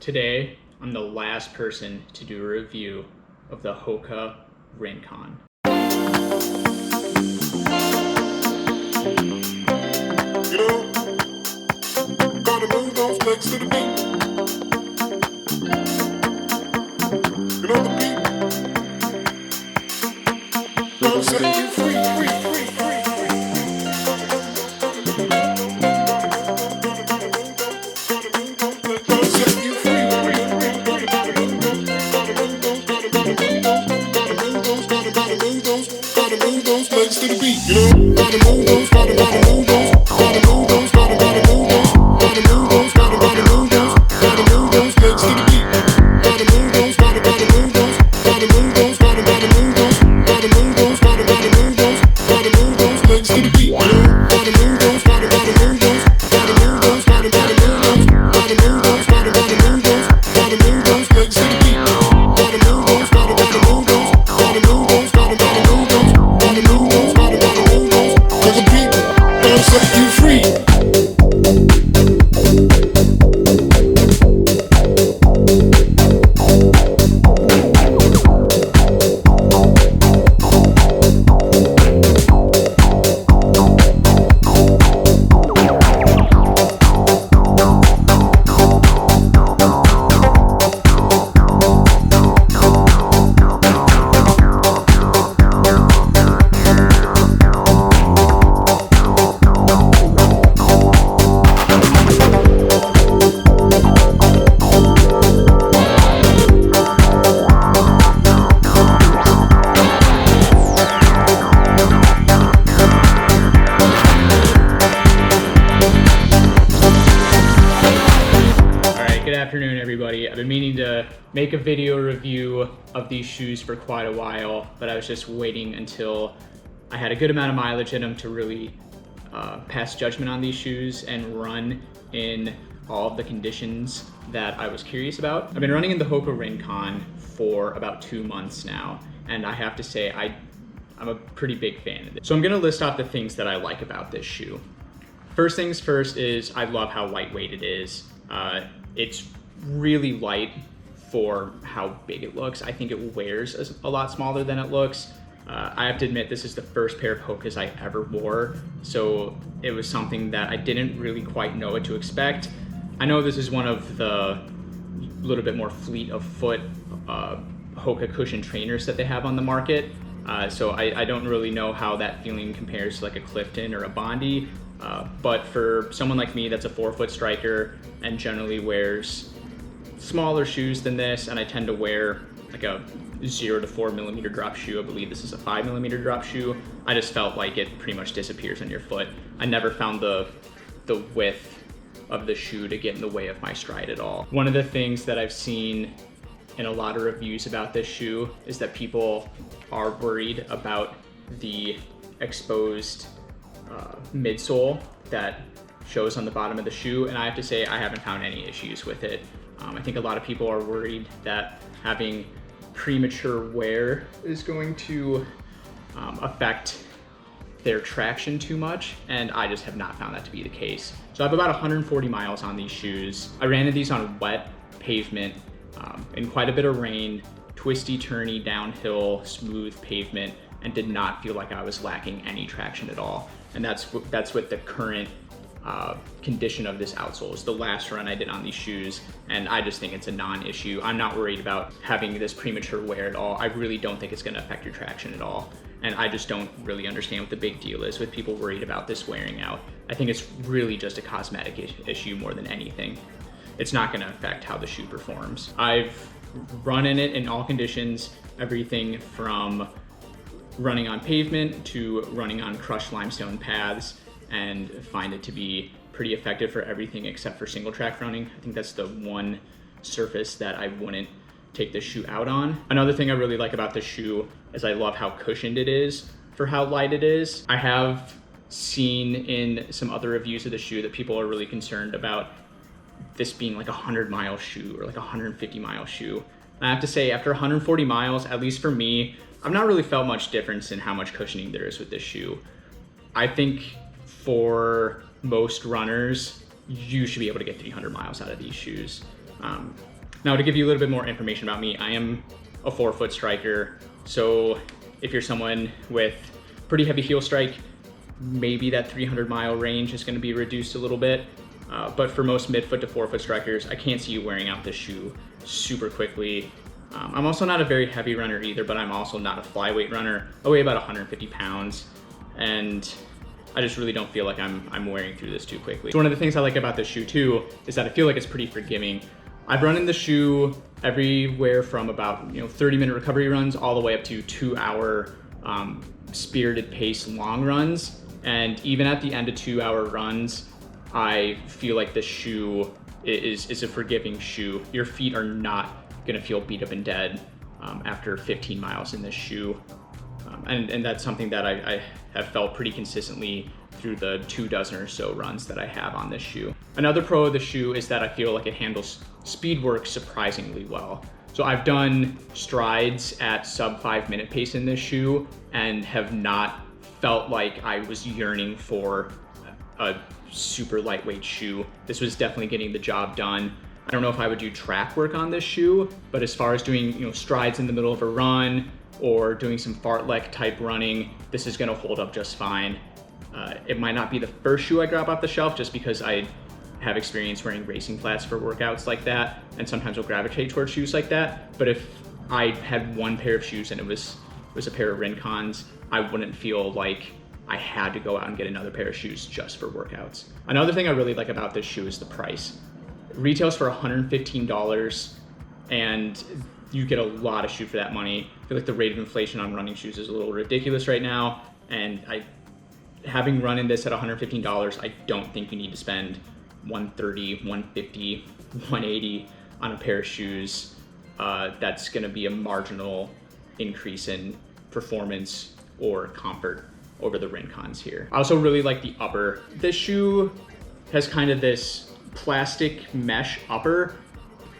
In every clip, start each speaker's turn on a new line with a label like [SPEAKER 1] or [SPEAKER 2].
[SPEAKER 1] Today, I'm the last person to do a review of the Hoka Rincon.
[SPEAKER 2] You know, gotta move those legs to the beat. You know the beat. Gonna set you free, free, free, free, free. Gonna set you free, free, free. Gotta move those, gotta move those, gotta move those, gotta move those, gotta move those legs to the beat. You know, gotta move those, gotta move those, gotta move those, gotta move those, gotta move those, gotta move those, gotta move those legs to the beat. Gotta move those, gotta move those, gotta move those, gotta move those, gotta move those, gotta move those, gotta move those legs to the beat. You know, gotta move those, gotta move those, gotta move those, gotta move those, gotta move those, gotta move those, gotta move those legs to the beat. Gotta move those, gotta move those, gotta move those, gotta move those, gotta move those, gotta move those, cause the beat gonna set you free.
[SPEAKER 1] Good afternoon, everybody. I've been meaning to make a video review of these shoes for quite a while, but I was just waiting until I had a good amount of mileage in them to really pass judgment on these shoes and run in all of the conditions that I was curious about. I've been running in the Hoka Rincon for about 2 months now, and I have to say I'm a pretty big fan of it. So I'm gonna list off the things that I like about this shoe. First things first is I love how lightweight it is. It's really light for how big it looks. I think it wears a lot smaller than it looks. I have to admit, this is the first pair of Hokas I ever wore, so it was something that I didn't really quite know what to expect. I know this is one of the little bit more fleet of foot Hoka cushion trainers that they have on the market, so I don't really know how that feeling compares to like a Clifton or a Bondi. But for someone like me that's a 4-foot striker and generally wears smaller shoes than this, and I tend to wear like a 0 to 4 millimeter drop shoe, I believe this is a 5 millimeter drop shoe, I just felt like it pretty much disappears on your foot. I never found the width of the shoe to get in the way of my stride at all. One of the things that I've seen in a lot of reviews about this shoe is that people are worried about the exposed midsole that shows on the bottom of the shoe, and I have to say I haven't found any issues with it. I think a lot of people are worried that having premature wear is going to affect their traction too much, and I just have not found that to be the case. So I have about 140 miles on these shoes. I ran into these on wet pavement in quite a bit of rain, twisty, turny, downhill, smooth pavement, and did not feel like I was lacking any traction at all. And that's with the current condition of this outsole. It's the last run I did on these shoes, and I just think it's a non-issue. I'm not worried about having this premature wear at all. I really don't think it's gonna affect your traction at all. And I just don't really understand what the big deal is with people worried about this wearing out. I think it's really just a cosmetic issue more than anything. It's not gonna affect how the shoe performs. I've run in it in all conditions, everything from running on pavement to running on crushed limestone paths, and find it to be pretty effective for everything except for single track running. I think that's the one surface that I wouldn't take this shoe out on. Another thing I really like about this shoe is I love how cushioned it is for how light it is. I have seen in some other reviews of the shoe that people are really concerned about this being like a 100-mile shoe or like a 150-mile shoe. And I have to say, after 140 miles, at least for me, I've not really felt much difference in how much cushioning there is with this shoe. I think for most runners, you should be able to get 300 miles out of these shoes. Now, to give you a little bit more information about me, I am a 4-foot striker. So if you're someone with pretty heavy heel strike, maybe that 300-mile range is going to be reduced a little bit. But for most mid-foot to 4-foot strikers, I can't see you wearing out this shoe super quickly. I'm also not a very heavy runner either, but I'm also not a flyweight runner. I weigh about 150 pounds, and I just really don't feel like I'm wearing through this too quickly. So one of the things I like about this shoe too is that I feel like it's pretty forgiving. I've run in the shoe everywhere from about 30-minute recovery runs all the way up to 2-hour spirited pace long runs, and even at the end of 2-hour runs, I feel like this shoe is a forgiving shoe. Your feet are not gonna feel beat up and dead after 15 miles in this shoe. And that's something that I have felt pretty consistently through the 24 or so runs that I have on this shoe. Another pro of the shoe is that I feel like it handles speed work surprisingly well. So I've done strides at sub 5-minute pace in this shoe and have not felt like I was yearning for a super lightweight shoe. This was definitely getting the job done. I don't know if I would do track work on this shoe, but as far as doing strides in the middle of a run or doing some fartlek type running, this is gonna hold up just fine. It might not be the first shoe I grab off the shelf just because I have experience wearing racing flats for workouts like that, and sometimes will gravitate towards shoes like that. But if I had one pair of shoes and it was a pair of Rincons, I wouldn't feel like I had to go out and get another pair of shoes just for workouts. Another thing I really like about this shoe is the price. It retails for $115, and you get a lot of shoe for that money. I feel like the rate of inflation on running shoes is a little ridiculous right now, and having run in this at $115, I don't think you need to spend $130, $150, $180 on a pair of shoes. That's gonna be a marginal increase in performance or comfort over the Rincons here. I also really like the upper. This shoe has kind of this plastic mesh upper.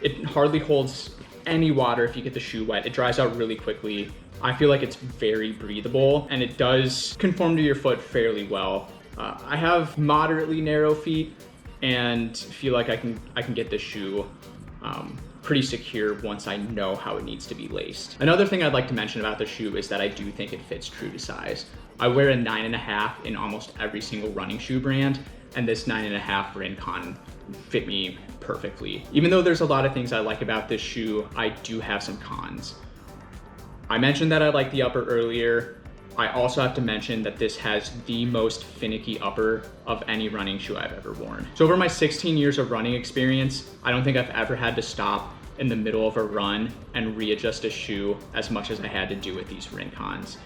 [SPEAKER 1] It hardly holds any water if you get the shoe wet. It dries out really quickly. I feel like it's very breathable, and it does conform to your foot fairly well. I have moderately narrow feet and feel like I can get this shoe pretty secure once I know how it needs to be laced. Another thing I'd like to mention about the shoe is that I do think it fits true to size. I wear a 9.5 in almost every single running shoe brand, and this 9.5 Rincon fit me perfectly. Even though there's a lot of things I like about this shoe, I do have some cons. I mentioned that I like the upper earlier. I also have to mention that this has the most finicky upper of any running shoe I've ever worn. So over my 16 years of running experience, I don't think I've ever had to stop in the middle of a run and readjust a shoe as much as I had to do with these Rincons.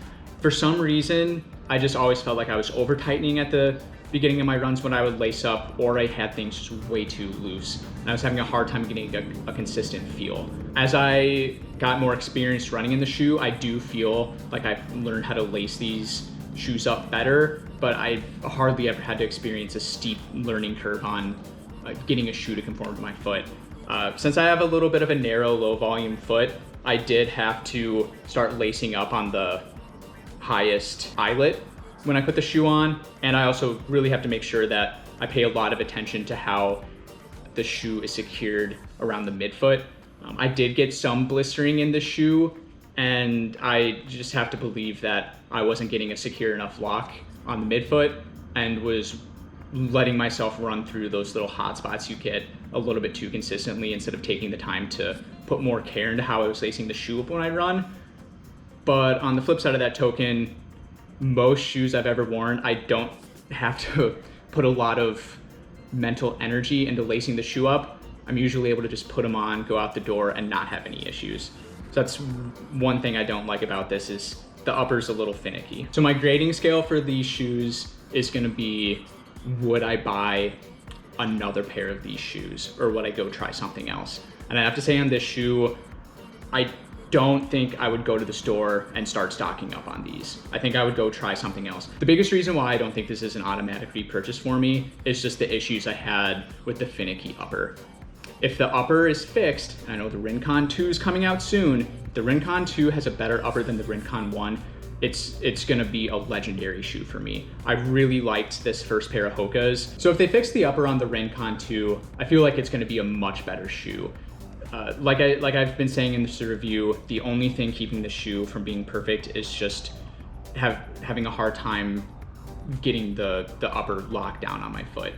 [SPEAKER 1] For some reason, I just always felt like I was over tightening at the beginning of my runs when I would lace up, or I had things just way too loose, and I was having a hard time getting a consistent feel. As I got more experience running in the shoe, I do feel like I've learned how to lace these shoes up better, but I've hardly ever had to experience a steep learning curve on getting a shoe to conform to my foot. Since I have a little bit of a narrow, low volume foot, I did have to start lacing up on the highest eyelet when I put the shoe on, and I also really have to make sure that I pay a lot of attention to how the shoe is secured around the midfoot. I did get some blistering in the shoe, and I just have to believe that I wasn't getting a secure enough lock on the midfoot and was letting myself run through those little hot spots you get a little bit too consistently instead of taking the time to put more care into how I was lacing the shoe up when I run. But on the flip side of that token, most shoes I've ever worn, I don't have to put a lot of mental energy into lacing the shoe up. I'm usually able to just put them on, go out the door, and not have any issues. So that's one thing I don't like about this, is the upper's a little finicky. So my grading scale for these shoes is gonna be, would I buy another pair of these shoes, or would I go try something else? And I have to say on this shoe, I don't think I would go to the store and start stocking up on these. I think I would go try something else. The biggest reason why I don't think this is an automatic repurchase for me is just the issues I had with the finicky upper. If the upper is fixed, and I know the Rincon 2 is coming out soon, if the Rincon 2 has a better upper than the Rincon 1, it's gonna be a legendary shoe for me. I really liked this first pair of Hokas. So if they fix the upper on the Rincon 2, I feel like it's gonna be a much better shoe. Like I've been saying in this review, the only thing keeping the shoe from being perfect is just having a hard time getting the upper lock down on my foot.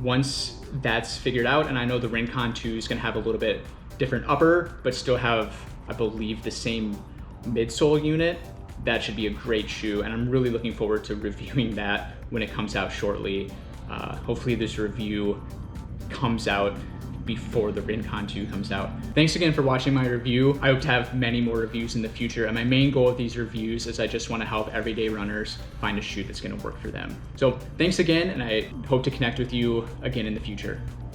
[SPEAKER 1] Once that's figured out, and I know the Rincon 2 is gonna have a little bit different upper, but still have, I believe, the same midsole unit, that should be a great shoe, and I'm really looking forward to reviewing that when it comes out shortly. Hopefully this review comes out before the Rincon 2 comes out. Thanks again for watching my review. I hope to have many more reviews in the future, and my main goal of these reviews is I just want to help everyday runners find a shoe that's going to work for them. So thanks again, and I hope to connect with you again in the future.